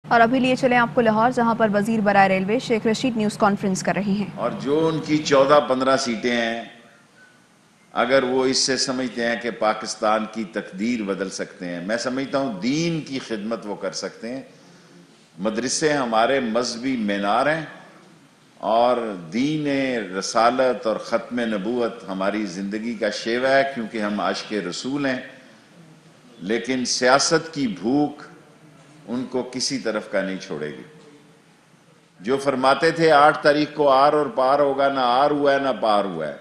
اور ابھی لیے چلیں آپ کو لاہور، جہاں پر وزیر برائے railway Sheikh Rashid news conference کر رہے ہیں۔ اور جو ان کی 14-15 سیٹیں ہیں، اگر وہ اس سے سمجھتے ہیں کہ پاکستان کی تقدیر بدل سکتے ہیں، میں سمجھتا ہوں دین کی خدمت وہ کر سکتے ہیں۔ مدرسے ہمارے مذہبی مینار ہیں اور دین رسالت اور ختم نبوت ہماری زندگی کا شیوا ہے، کیونکہ ہم عاشق رسول ہیں۔ لیکن سیاست کی بھوک ان کو کسی طرف کا نہیں چھوڑے گی۔ جو فرماتے تھے 8 تاریخ کو آر اور پار ہوگا، نہ آر ہوا ہے نہ پار ہوا ہے،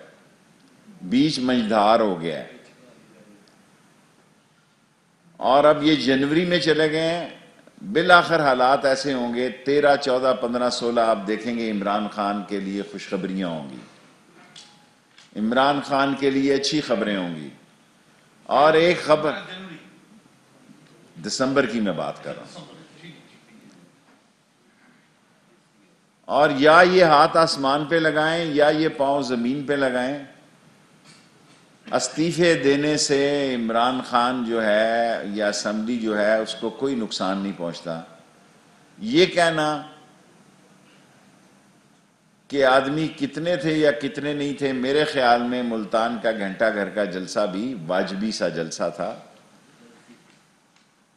بیچ منجھدار ہو گیا ہے۔ اور اب یہ جنوری میں چلے گئے ہیں، بالآخر حالات ایسے ہوں گے 13, 14, 15, 16 آپ دیکھیں گے عمران خان کے لیے خوشخبریاں ہوں گی، عمران خان کے لیے اچھی خبریں ہوں گی۔ اور ایک خبر دسمبر کی میں بات کر رہا ہوں، اور یا یہ ہاتھ آسمان پہ لگائیں یا یہ پاؤں زمین پہ لگائیں، استعفے دینے سے عمران خان جو ہے یا اسمبلی جو ہے اس کو کوئی نقصان نہیں پہنچتا۔ یہ کہنا کہ آدمی کتنے تھے یا کتنے نہیں تھے، میرے خیال میں ملتان کا گھنٹہ گھر کا جلسہ بھی واجبی سا جلسہ تھا۔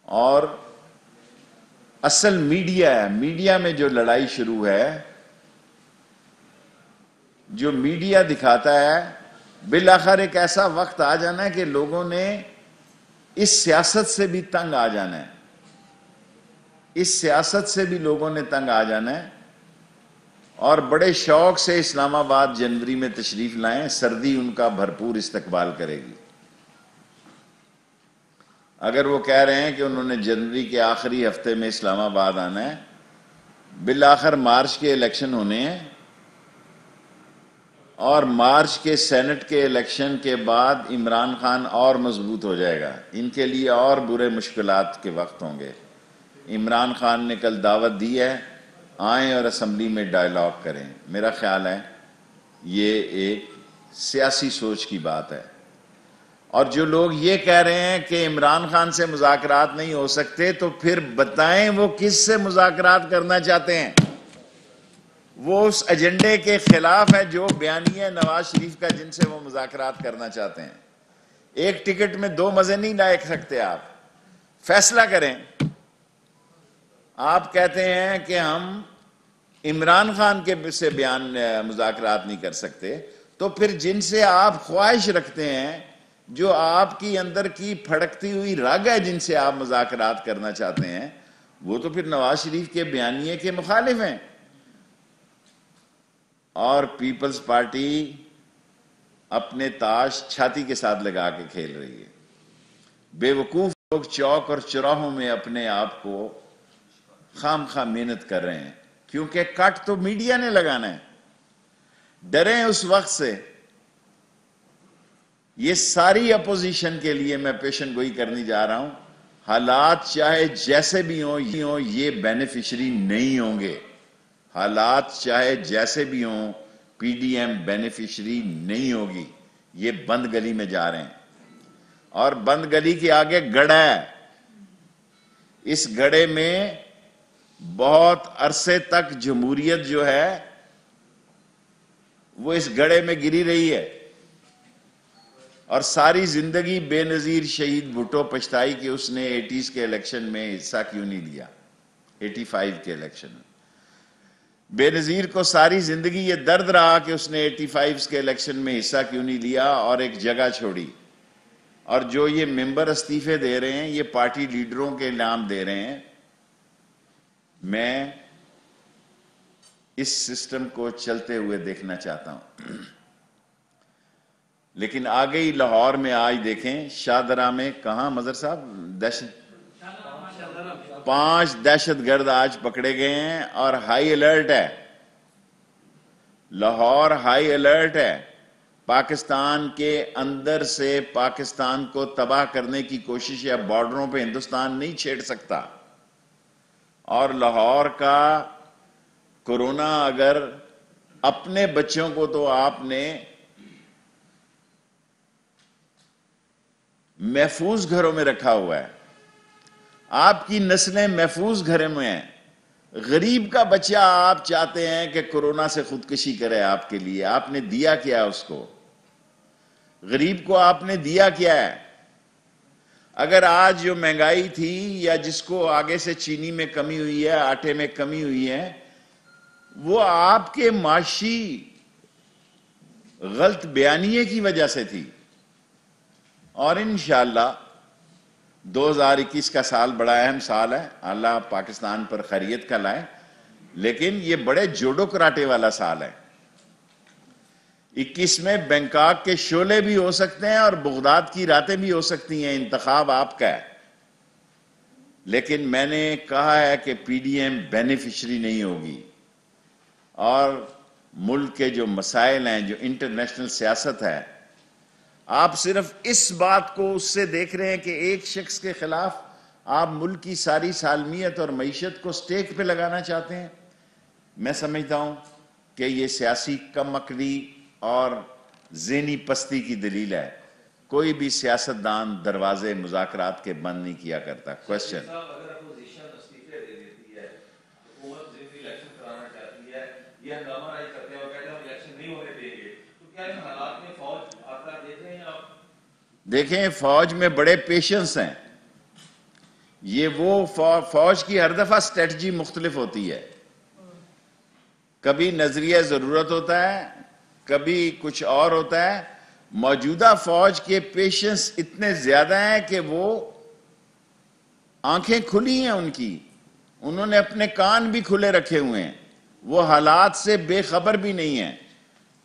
اور اصل میڈیا ہے، میڈیا میں جو لڑائی شروع ہے، جو میڈیا دکھاتا ہے، بالآخر ایک ایسا وقت آ جانا ہے کہ لوگوں نے اس سیاست سے بھی تنگ آ جانا ہے، اس سیاست سے بھی لوگوں نے تنگ آ جانا ہے، اور بڑے شوق سے اسلام آباد جنوری میں تشریف لائیں، سردی ان کا بھرپور استقبال کرے گی۔ اگر وہ کہہ رہے ہیں کہ انہوں نے جنوری کے آخری ہفتے میں اسلام آباد آنا ہے، بالآخر مارچ کے الیکشن ہونے ہیں، اور مارچ کے سینٹ کے الیکشن کے بعد عمران خان اور مضبوط ہو جائے گا، ان کے لیے اور برے مشکلات کے وقت ہوں گے۔ عمران خان نے کل دعوت دی ہے، آئیں اور اسمبلی میں ڈائیلاگ کریں۔ میرا خیال ہے یہ ایک سیاسی سوچ کی بات ہے۔ اور جو لوگ یہ کہہ رہے ہیں کہ عمران خان سے مذاکرات نہیں ہو سکتے، تو پھر بتائیں وہ کس سے مذاکرات کرنا چاہتے ہیں؟ وہ اس ایجنڈے کے خلاف ہے جو بیانیہ نواز شریف کا، جن سے وہ مذاکرات کرنا چاہتے ہیں۔ ایک ٹکٹ میں 2 مزے نہیں لائے سکتے، آپ فیصلہ کریں۔ آپ کہتے ہیں کہ ہم عمران خان کے سے مذاکرات نہیں کر سکتے، تو پھر جن سے آپ خواہش رکھتے ہیں، جو آپ کی اندر کی پھڑکتی ہوئی رگ ہے، جن سے آپ مذاکرات کرنا چاہتے ہیں، وہ تو پھر نواز شریف کے بیانیے کے مخالف ہیں۔ اور پیپلز پارٹی اپنے تاش چھاتی کے ساتھ لگا کے کھیل رہی ہے۔ بے وقوف لوگ چوک اور چوراہوں میں اپنے آپ کو خام خواہ محنت کر رہے ہیں، کیونکہ کٹ تو میڈیا نے لگانا ہے۔ ڈریں اس وقت سے۔ یہ ساری اپوزیشن کے لیے میں پیشن گوئی کرنے جا رہا ہوں، حالات چاہے جیسے بھی ہوں یہ بینیفیشری نہیں ہوں گے۔ حالات چاہے جیسے بھی ہوں پی ڈی ایم بینیفیشری نہیں ہوگی۔ یہ بند گلی میں جا رہے ہیں، اور بند گلی کے آگے گڑھا ہے۔ اس گڑھے میں بہت عرصے تک جمہوریت جو ہے وہ اس گڑھے میں گری رہی ہے، اور ساری زندگی بے نظیر شہید بھٹو پچھتائی کہ اس نے 80s کے الیکشن میں حصہ کیوں نہیں لیا، 85 کے الیکشن میں۔ بے نظیر کو ساری زندگی یہ درد رہا کہ اس نے 85 کے الیکشن میں حصہ کیوں نہیں لیا اور ایک جگہ چھوڑی۔ اور جو یہ ممبر استعفے دے رہے ہیں، یہ پارٹی لیڈروں کے نام دے رہے ہیں۔ میں اس سسٹم کو چلتے ہوئے دیکھنا چاہتا ہوں۔ لیکن آگے ہی لاہور میں آج دیکھیں شاہدرہ میں، کہاں مظہر صاحب، 5 دہشت گرد آج پکڑے گئے ہیں، اور ہائی الرٹ ہے لاہور، ہائی الرٹ ہے۔ پاکستان کے اندر سے پاکستان کو تباہ کرنے کی کوشش ہے، بارڈروں پہ ہندوستان نہیں چھیڑ سکتا۔ اور لاہور کا کورونا، اگر اپنے بچوں کو تو آپ نے محفوظ گھروں میں رکھا ہوا ہے، آپ کی نسلیں محفوظ گھروں میں ہیں، غریب کا بچہ آپ چاہتے ہیں کہ کورونا سے خودکشی کرے آپ کے لیے، آپ نے دیا کیا اس کو؟ غریب کو آپ نے دیا کیا ہے؟ اگر آج جو مہنگائی تھی یا جس کو آگے سے چینی میں کمی ہوئی ہے، آٹے میں کمی ہوئی ہے، وہ آپ کے معاشی غلط بیانیے کی وجہ سے تھی. اور انشاءاللہ 2021 کا سال بڑا اہم سال ہے، اللہ پاکستان پر خیریت کا لائے، لیکن یہ بڑے جوڑو کراٹے والا سال ہے. 21 میں بینکاک کے شعلے بھی ہو سکتے ہیں اور بغداد کی راتیں بھی ہو سکتی ہیں، انتخاب آپ کا ہے. لیکن میں نے کہا ہے کہ پی ڈی ایم بینیفیشری نہیں ہوگی، اور ملک کے جو مسائل ہیں، جو انٹرنیشنل سیاست ہے، آپ صرف اس بات کو اس سے دیکھ رہے ہیں کہ ایک شخص کے خلاف آپ ملک کی ساری سالمیت اور معیشت کو سٹیک پہ لگانا چاہتے ہیں. میں سمجھتا ہوں کہ یہ سیاسی کم عقلی اور ذہنی پستی کی دلیل ہے. کوئی بھی سیاستدان دروازے مذاکرات کے بند نہیں کیا کرتا. کوشچن. اگر اپوزیشن استعفے دے دیتی ہے، حکومت ضمنی الیکشن کرانا چاہتی ہے، یہ ہنگامہ رائی کرتے ہیں اور کہتے ہیں ہم الیکشن نہیں ہونے دیں گے، تو کیا ان حالات میں فوج آتا دیکھ رہے ہیں آپ؟ دیکھیں، فوج میں بڑے پیشنس ہیں. یہ وہ فوج کی ہر دفعہ سٹریٹجی مختلف ہوتی ہے. کبھی نظریہ ضرورت ہوتا ہے، کبھی کچھ اور ہوتا ہے. موجودہ فوج کے پیشنس اتنے زیادہ ہیں کہ وہ آنکھیں کھلی ہیں ان کی، انہوں نے اپنے کان بھی کھلے رکھے ہوئے ہیں، وہ حالات سے بے خبر بھی نہیں ہیں.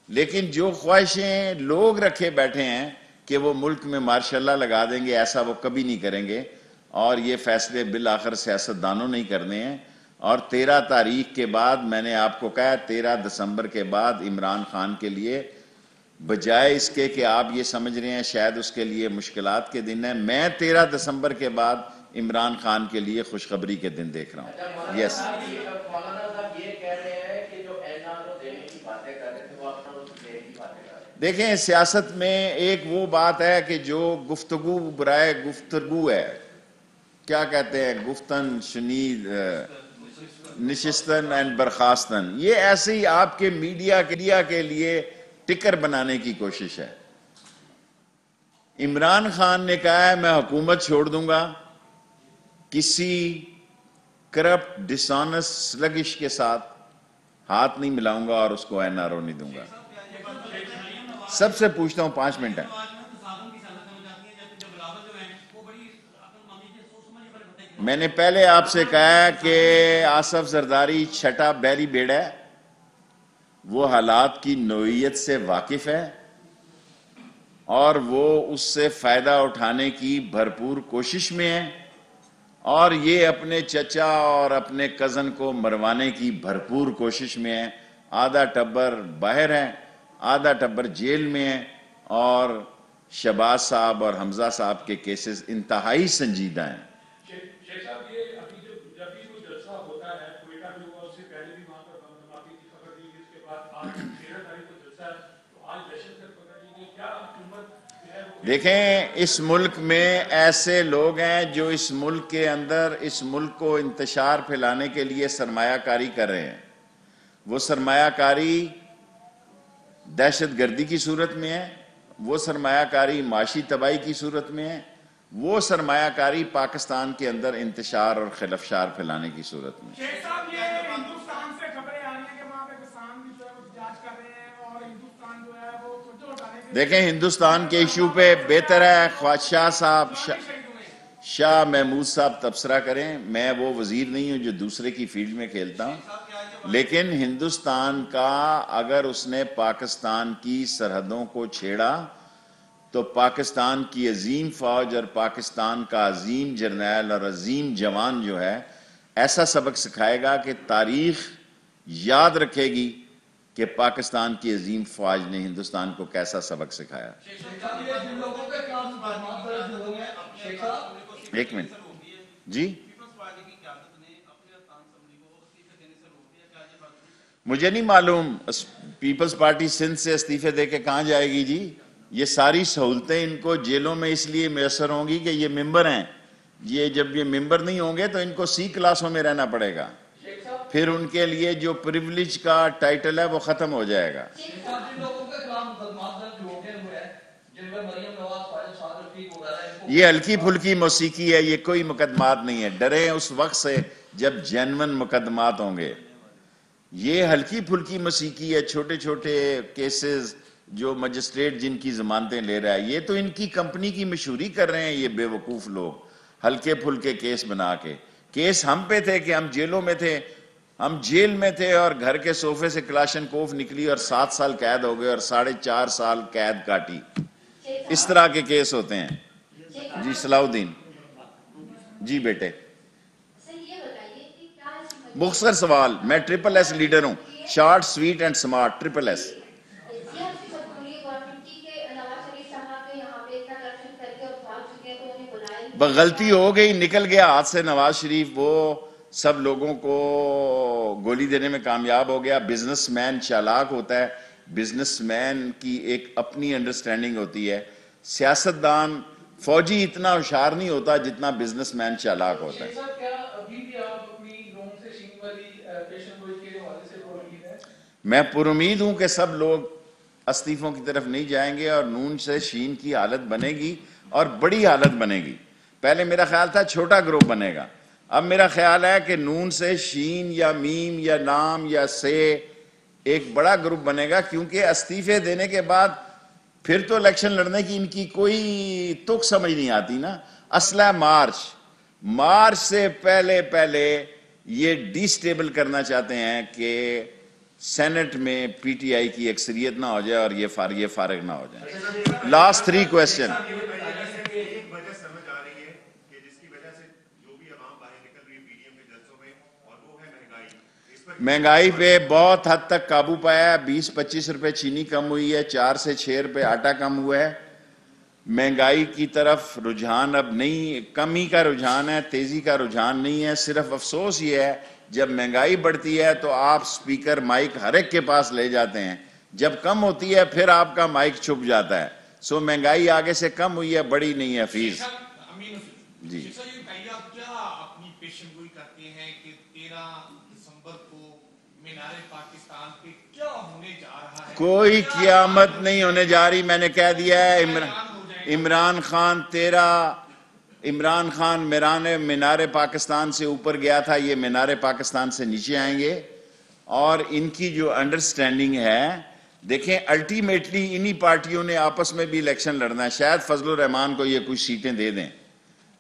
لیکن جو خواہشیں لوگ رکھے بیٹھے ہیں کہ وہ ملک میں مارشاء اللہ لگا دیں گے، ایسا وہ کبھی نہیں کریں گے. اور یہ فیصلے بالآخر سیاستدانوں نہیں کرنے ہیں. اور 13 تاریخ کے بعد میں نے آپ کو کہا، 13 دسمبر کے بعد عمران خان کے لیے، بجائے اس کے کہ آپ یہ سمجھ رہے ہیں شاید اس کے لیے مشکلات کے دن ہیں، میں 13 دسمبر کے بعد عمران خان کے لیے خوشخبری کے دن دیکھ رہا ہوں. یس. مولانا صاحب یہ کہہ رہے ہیں کہ جو این آر او دینے کی باتیں کر رہے تھے وہ اپنا دینے کی باتیں کر رہے ہیں. دیکھیں، سیاست میں ایک وہ بات ہے کہ جو گفتگو برائے گفتگو ہے، کیا کہتے ہیں، گفتن شنید نشستن اینڈ برخاستن، یہ ایسے ہی آپ کے میڈیا کے لیے ٹکر بنانے کی کوشش ہے. عمران خان نے کہا ہے میں حکومت چھوڑ دوں گا، کسی کرپٹ ڈس آنسٹ سلگش کے ساتھ ہاتھ نہیں ملاؤں گا اور اس کو این آر او نہیں دوں گا. سب سے پوچھتا ہوں، 5 منٹ ہے. میں نے پہلے آپ سے کہا کہ آصف زرداری چھٹا بیری بیڑ ہے، وہ حالات کی نوعیت سے واقف ہے اور وہ اس سے فائدہ اٹھانے کی بھرپور کوشش میں ہے، اور یہ اپنے چچا اور اپنے کزن کو مروانے کی بھرپور کوشش میں ہے. آدھا ٹبر باہر ہے، آدھا ٹبر جیل میں ہے، اور شہباز صاحب اور حمزہ صاحب کے کیسز انتہائی سنجیدہ ہیں. شیخ صاحب، یہ ابھی جب بھی کوئی جلسہ ہوتا ہے، کوئٹہ میں ہوا، اس سے پہلے بھی وہاں پر بم دھماکے کی خبر دی گئی، اس کے بعد آج 13 تاریخ کو جلسہ ہے، تو آج دہشت گرد پکڑ لی گئی. کیا حکومت جو ہے وہ... دیکھیں، اس ملک میں ایسے لوگ ہیں جو اس ملک کے اندر اس ملک کو انتشار پھیلانے کے لیے سرمایہ کاری کر رہے ہیں. وہ سرمایہ کاری دہشت گردی کی صورت میں ہے، وہ سرمایہ کاری معاشی تباہی کی صورت میں ہے، وہ سرمایہ کاری پاکستان کے اندر انتشار اور خلفشار پھیلانے کی صورت میں. شیخ صاحب، یہ ہندوستان سے خبریں آ رہی ہیں کہ وہاں پہ کسان بھی جو ہے وہ جانچ کر رہے ہیں اور ہندوستان جو ہے وہ توجہ اٹھانے کے... دیکھیں، ہندوستان کے ایشو پہ بہتر ہے خواجہ شاہ صاحب، شاہ محمود صاحب تبصرہ کریں. میں وہ وزیر نہیں ہوں جو دوسرے کی فیلڈ میں کھیلتا ہوں. لیکن ہندوستان کا اگر اس نے پاکستان کی سرحدوں کو چھیڑا تو پاکستان کی عظیم فوج اور پاکستان کا عظیم جرنیل اور عظیم جوان جو ہے ایسا سبق سکھائے گا کہ تاریخ یاد رکھے گی کہ پاکستان کی عظیم فوج نے ہندوستان کو کیسا سبق سکھایا. ایک منٹ جی، مجھے نہیں معلوم پیپلز پارٹی سندھ سے استعفے دے کے کہاں جائے گی. جی، یہ ساری سہولتیں ان کو جیلوں میں اس لیے میسر ہوں گی کہ یہ ممبر ہیں. یہ جب یہ ممبر نہیں ہوں گے تو ان کو سی کلاسوں میں رہنا پڑے گا. شیخ صاحب پھر ان کے لیے جو پریولیج کا ٹائٹل ہے وہ ختم ہو جائے گا. یہ ہلکی پھلکی موسیقی ہے, یہ کوئی مقدمات نہیں ہے. ڈریں اس وقت سے جب جینون مقدمات ہوں گے. یہ ہلکی پھلکی موسیقی ہے, چھوٹے چھوٹے کیسز جو مجسٹریٹ جن کی ضمانتیں لے رہا ہے. یہ تو ان کی کمپنی کی مشہوری کر رہے ہیں یہ بے وقوف لوگ, ہلکے پھلکے کیس بنا کے. کیس ہم پہ تھے کہ ہم جیلوں میں تھے, ہم جیل میں تھے اور گھر کے صوفے سے کلاشن کوف نکلی اور 7 سال قید ہو گئے اور 4.5 سال قید کاٹی. اس طرح کے کیس ہوتے ہیں. جی صلاح الدین. جی بیٹے مختصر سوال. میں ٹرپل ایس لیڈر ہوں, short sweet and smart, triple S. غلطی ہو گئی, نکل گیا ہاتھ سے نواز شریف, وہ سب لوگوں کو گولی دینے میں کامیاب ہو گیا. بزنس مین چالاک ہوتا ہے, بزنس مین کی ایک اپنی انڈرسٹینڈنگ ہوتی ہے. سیاستدان فوجی اتنا ہوشیار نہیں ہوتا جتنا بزنس مین چالاک ہوتا ہے. میں پر امید ہوں کہ سب لوگ استعفوں کی طرف نہیں جائیں گے اور نون سے شین کی حالت بنے گی اور بڑی حالت بنے گی. پہلے میرا خیال تھا چھوٹا گروپ بنے گا, اب میرا خیال ہے کہ نون سے شین یا میم یا نام یا سے ایک بڑا گروپ بنے گا, کیونکہ استعفے دینے کے بعد پھر تو الیکشن لڑنے کی ان کی کوئی تک سمجھ نہیں آتی نا. اسلحہ مارچ سے پہلے یہ ڈی سٹیبل کرنا چاہتے ہیں کہ سینٹ میں پی ٹی آئی کی اکثریت نہ ہو جائے اور یہ فارغ نہ ہو جائے. Last 3 question. مہنگائی پہ بہت حد تک قابو پایا ہے. 20-25 روپے چینی کم ہوئی ہے, 4 سے 6 روپے آٹا کم ہوا ہے. مہنگائی کی طرف رجحان اب نہیں, کمی کا رجحان ہے, تیزی کا رجحان نہیں ہے. صرف افسوس یہ ہے جب مہنگائی بڑھتی ہے تو آپ سپیکر مائک ہر ایک کے پاس لے جاتے ہیں, جب کم ہوتی ہے پھر آپ کا مائک چھپ جاتا ہے. سو مہنگائی آگے سے کم ہوئی ہے, بڑی نہیں ہے. فیس جی کوئی قیامت نہیں ہونے جا رہی. میں نے کہہ دیا ہے عمران خان مینار پاکستان سے اوپر گیا تھا, یہ مینار پاکستان سے نیچے آئیں گے. اور ان کی جو انڈرسٹینڈنگ ہے, دیکھیں الٹیمیٹلی انہی پارٹیوں نے آپس میں بھی الیکشن لڑنا ہے. شاید فضل الرحمان کو یہ کچھ سیٹیں دے دیں,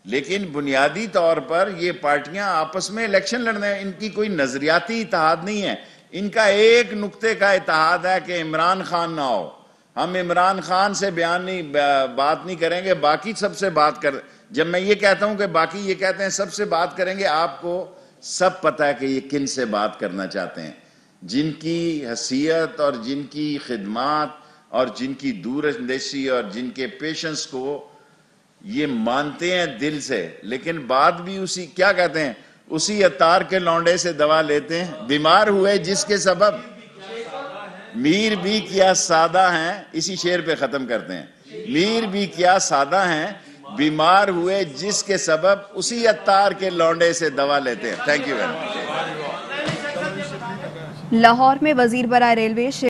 لیکن بنیادی طور پر یہ پارٹیاں آپس میں الیکشن لڑنا ہے. ان کی کوئی نظریاتی اتحاد نہیں ہے. ان کا ایک نقطے کا اتحاد ہے کہ عمران خان نہ ہو. ہم عمران خان سے بات نہیں کریں گے, باقی سب سے بات کر. جب میں یہ کہتا ہوں کہ باقی یہ کہتے ہیں سب سے بات کریں گے, آپ کو سب پتہ ہے کہ یہ کن سے بات کرنا چاہتے ہیں, جن کی حیثیت اور جن کی خدمات اور جن کی دور اندیشی اور جن کے پیشنس کو یہ مانتے ہیں دل سے, لیکن بعد بھی اسی کیا کہتے ہیں اسی عطار کے لونڈے سے دوا لیتے ہیں. بیمار ہوئے جس کے سبب میر بھی کیا سادہ ہیں, اسی شعر پہ ختم کرتے ہیں. میر بھی کیا سادہ ہیں, بیمار ہوئے جس کے سبب اسی عطار کے لونڈے سے دوا لیتے ہیں. Thank you very much. Lahore میں وزیر برائے ریلوے